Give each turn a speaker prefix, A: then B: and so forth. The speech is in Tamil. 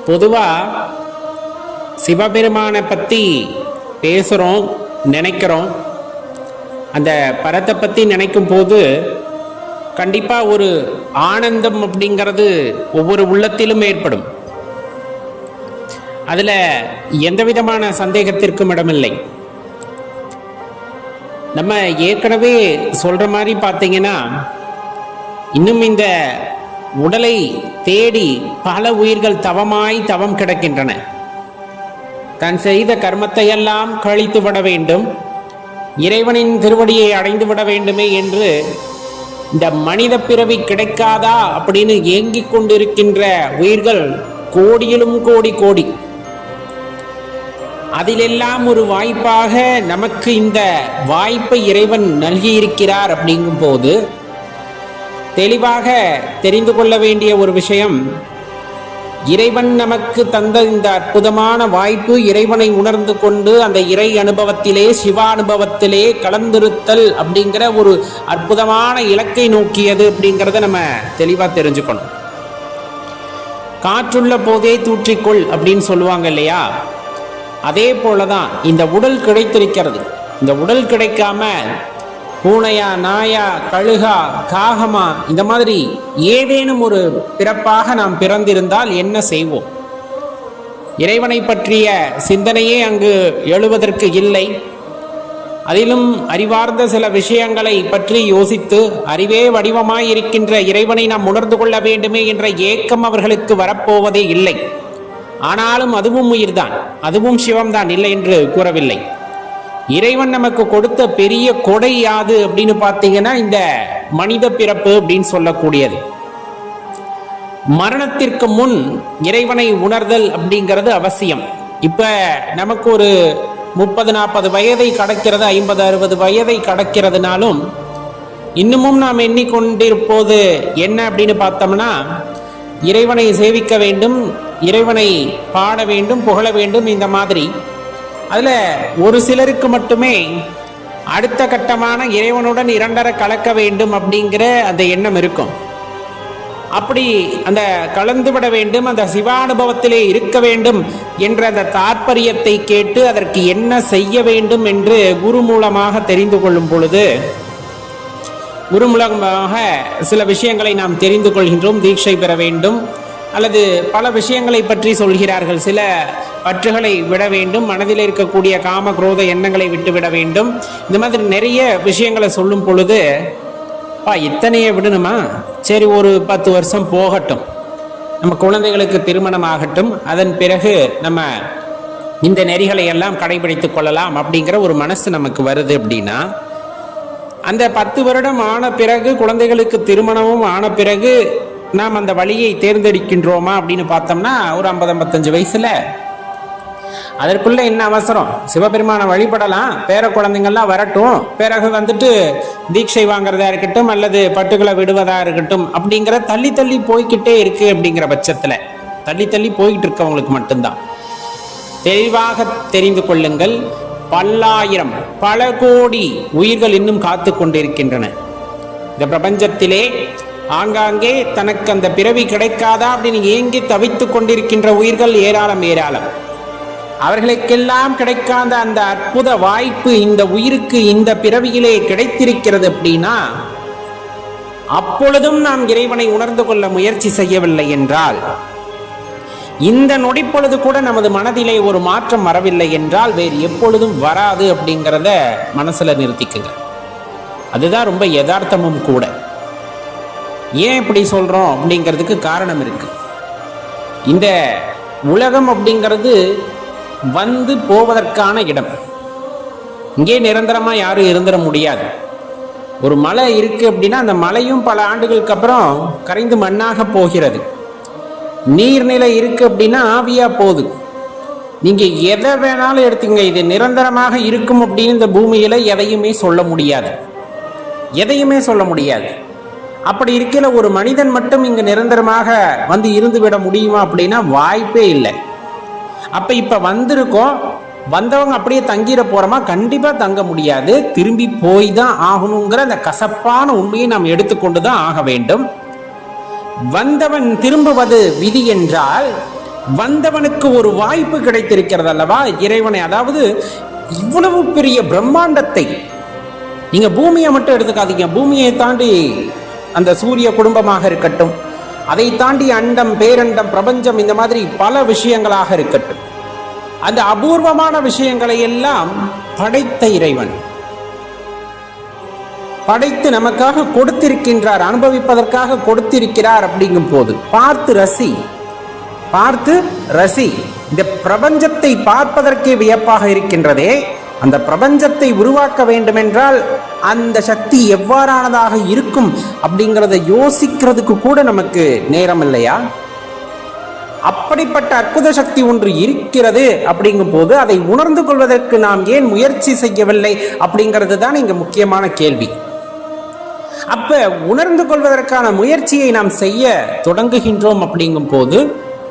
A: பொதுவாக சிவபெருமானை பற்றி பேசுகிறோம், நினைக்கிறோம். அந்த பரத்தை பற்றி நினைக்கும் போது கண்டிப்பாக ஒரு ஆனந்தம் அப்படிங்கிறது ஒவ்வொரு உள்ளத்திலும் ஏற்படும். அதில் எந்த விதமான சந்தேகத்திற்கும் இடமில்லை. நம்ம ஏற்கனவே சொல்கிற மாதிரி பார்த்தீங்கன்னா, இன்னும் இந்த உடலை தேடி பல உயிர்கள் தவம் கிடக்கின்றன. தான் செய்த கர்மத்தை எல்லாம் கழித்து விட வேண்டும், இறைவனின் திருவடியை அடைந்து விட வேண்டுமே என்று இந்த மனித பிறவி கிடைக்காதா அப்படின்னு ஏங்கிக் கொண்டிருக்கின்ற உயிர்கள் கோடியிலும் கோடி. அதிலெல்லாம் ஒரு வாய்ப்பாக நமக்கு இந்த வாய்ப்பை இறைவன் நல்கியிருக்கிறார். அப்படிங்கும் போது தெளிவாக தெரிந்து கொள்ள வேண்டிய ஒரு விஷயம், இறைவன் நமக்கு தந்த இந்த அற்புதமான வாய்ப்பு இறைவனை உணர்ந்து கொண்டு அந்த இறை அனுபவத்திலே, சிவானுபவத்திலே கலந்திருத்தல் அப்படிங்கிற ஒரு அற்புதமான இலக்கை நோக்கியது அப்படிங்கிறத நம்ம தெளிவாக தெரிஞ்சுக்கணும். காற்றுள்ள போதே தூற்றிக்கொள் அப்படின்னு சொல்லுவாங்க இல்லையா? அதே போலதான் இந்த உடல் கிடைத்திருக்கிறது. இந்த உடல் கிடைக்காம பூனையா, நாயா, கழுகா, காகமா, இந்த மாதிரி ஏதேனும் ஒரு பிறப்பாக நாம் பிறந்திருந்தால் என்ன செய்வோம்? இறைவனை பற்றிய சிந்தனையே அங்கு எழுவதற்கு இல்லை. அதிலும் அறிவார்ந்த சில விஷயங்களை பற்றி யோசித்து அறிவே வடிவமாய் இருக்கின்ற இறைவனை நாம் உணர்ந்து கொள்ள வேண்டுமே என்ற ஏக்கம் அவர்களுக்கு வரப்போவதே இல்லை. ஆனாலும் அதுவும் உயிர்தான், அதுவும் சிவம்தான், இல்லை என்று கூறவில்லை. இறைவன் நமக்கு கொடுத்த பெரிய கொடை யாது அப்படின்னு பார்த்தீங்கன்னா இந்த மனித பிறப்பு அப்படின்னு சொல்லக்கூடியது. மரணத்திற்கு முன் இறைவனை உணர்தல் அப்படிங்கிறது அவசியம். இப்ப நமக்கு ஒரு 30-40 வயதை கடக்கிறது, 50-60 வயதை கடக்கிறதுனாலும் இன்னமும் நாம் எண்ணிக்கொண்டிருப்போது என்ன அப்படின்னு பார்த்தோம்னா, இறைவனை சேவிக்க வேண்டும், இறைவனை பாட வேண்டும், புகழ வேண்டும். இந்த மாதிரி அதில் ஒரு சிலருக்கு மட்டுமே அடுத்த கட்டமான இறைவனுடன் இரண்டரை கலக்க வேண்டும் அப்படிங்கிற அந்த எண்ணம் இருக்கும். அப்படி அந்த கலந்துவிட வேண்டும், அந்த சிவானுபவத்திலே இருக்க வேண்டும் என்ற அந்த தாற்பயத்தை கேட்டு அதற்கு என்ன செய்ய வேண்டும் என்று குரு மூலமாக தெரிந்து கொள்ளும் பொழுது, குரு மூலமாக சில விஷயங்களை நாம் தெரிந்து கொள்கின்றோம். தீட்சை பெற வேண்டும் அல்லது பல விஷயங்களை பற்றி சொல்கிறார்கள். சில பற்றுகளை விட வேண்டும், மனதில் இருக்கக்கூடிய காம குரோத எண்ணங்களை விட்டு விட வேண்டும். இந்த மாதிரி நிறைய விஷயங்களை சொல்லும் பொழுது, இத்தனையை விடணுமா? சரி, ஒரு 10 வருஷம் போகட்டும், நம்ம குழந்தைகளுக்கு திருமணம் ஆகட்டும், அதன் பிறகு நம்ம இந்த நெறிகளை எல்லாம் கடைபிடித்துக் கொள்ளலாம் அப்படிங்கிற ஒரு மனசு நமக்கு வருது. அப்படின்னா அந்த 10 வருடம் ஆன பிறகு, குழந்தைகளுக்கு திருமணமும் ஆன பிறகு நாம் அந்த வழியை தேர்ந்தெடுக்கின்றோமா அப்படின்னு பார்த்தோம்னா ஒரு 50-55 வயசுல. அதற்குள்ள என்ன அவசரம்? சிவபெருமானை வழிபடலாம், பேர குழந்தைங்கள்லாம் வரட்டும், பிறகு வந்துட்டு தீட்சை வாங்குறதா இருக்கட்டும் அல்லது பட்டுகளை விடுவதா இருக்கட்டும் அப்படிங்கிற தள்ளி போய்கிட்டே இருக்கு. அப்படிங்கிற பட்சத்துல தள்ளி போய்கிட்டு இருக்கவங்களுக்கு மட்டும்தான் தெளிவாக தெரிந்து கொள்ளுங்கள், பல்லாயிரம் பல கோடி உயிர்கள் இன்னும் காத்து கொண்டிருக்கின்றன இந்த பிரபஞ்சத்திலே. ஆங்காங்கே தனக்கு அந்த பிறவி கிடைக்காதா அப்படின்னு ஏங்கி தவித்து கொண்டிருக்கின்ற உயிர்கள் ஏராளம். அவர்களுக்கெல்லாம் கிடைக்காத அந்த அற்புத வாய்ப்பு இந்த உயிருக்கு இந்த பிறவியிலே கிடைத்திருக்கிறது. அப்படின்னா அப்பொழுதும் நாம் இறைவனை உணர்ந்து கொள்ள முயற்சி செய்யவில்லை என்றால், இந்த நொடிப்பொழுது கூட நமது மனதிலே ஒரு மாற்றம் வரவில்லை என்றால் வேறு எப்பொழுதும் வராது அப்படிங்கிறத மனசுல நிறுத்திக்குங்க. அதுதான் ரொம்ப யதார்த்தமும் கூட. ஏன் இப்படி சொல்றோம் அப்படிங்கிறதுக்கு காரணம் இருக்கு. இந்த உலகம் அப்படிங்கிறது வந்து போவதற்கான இடம். இங்கே நிரந்தரமா யாரும் இருந்துட முடியாது. ஒரு மலை இருக்கு அப்படின்னா அந்த மலையும் பல ஆண்டுகளுக்கு அப்புறம் கரைந்து மண்ணாக போகிறது. நீர்நிலை இருக்கு அப்படின்னா ஆவியா போகுது. நீங்க எதை வேணாலும் எடுத்துங்க, இது நிரந்தரமாக இருக்கும் அப்படின்னு இந்த பூமியில எதையுமே சொல்ல முடியாது. அப்படி இருக்கிற ஒரு மனிதன் மட்டும் இங்கு நிரந்தரமாக வந்து இருந்து விட முடியுமா அப்படின்னா வாய்ப்பே இல்லை. அப்ப இப்ப வந்திருக்கோம், வந்தவங்க அப்படியே தங்கிட போறோமா? கண்டிப்பா தங்க முடியாது. திரும்பி போய் தான் ஆகணுங்கிற அந்த கசப்பான உண்மையை நாம் எடுத்துக்கொண்டு தான் ஆக வேண்டும். வந்தவன் திரும்புவது விதி என்றால் வந்தவனுக்கு ஒரு வாய்ப்பு கிடைத்திருக்கிறது அல்லவா இறைவனை. அதாவது இவ்வளவு பெரிய பிரம்மாண்டத்தை, நீங்க பூமியை மட்டும் எடுத்துக்காதீங்க, பூமியை தாண்டி அந்த சூரிய குடும்பமாக இருக்கட்டும், அதை தாண்டி அண்டம், பேரண்டம், பிரபஞ்சம், இந்த மாதிரி பல விஷயங்களாக இருக்கட்டும், அந்த அபூர்வமான விஷயங்களை எல்லாம் படைத்த இறைவன் படைத்து நமக்காக கொடுத்திருக்கின்றார், அனுபவிப்பதற்காக கொடுத்திருக்கிறார். அப்படிங்கும் போது பார்த்து ரசி, பார்த்து ரசி. இந்த பிரபஞ்சத்தை பார்ப்பதற்கே வியப்பாக இருக்கின்றதே, அந்த பிரபஞ்சத்தை உருவாக்க வேண்டும் என்றால் அந்த சக்தி எவ்வாறானதாக இருக்கும் அப்படிங்கிறத யோசிக்கிறதுக்கு கூட நமக்கு நேரம் இல்லையா? அப்படிப்பட்ட அற்புத சக்தி ஒன்று இருக்கிறது அப்படிங்கும் போது அதை உணர்ந்து கொள்வதற்கு நாம் ஏன் முயற்சி செய்யவில்லை அப்படிங்கிறது தான் இங்க முக்கியமான கேள்வி. அப்ப உணர்ந்து கொள்வதற்கான முயற்சியை நாம் செய்ய தொடங்குகின்றோம் அப்படிங்கும் போது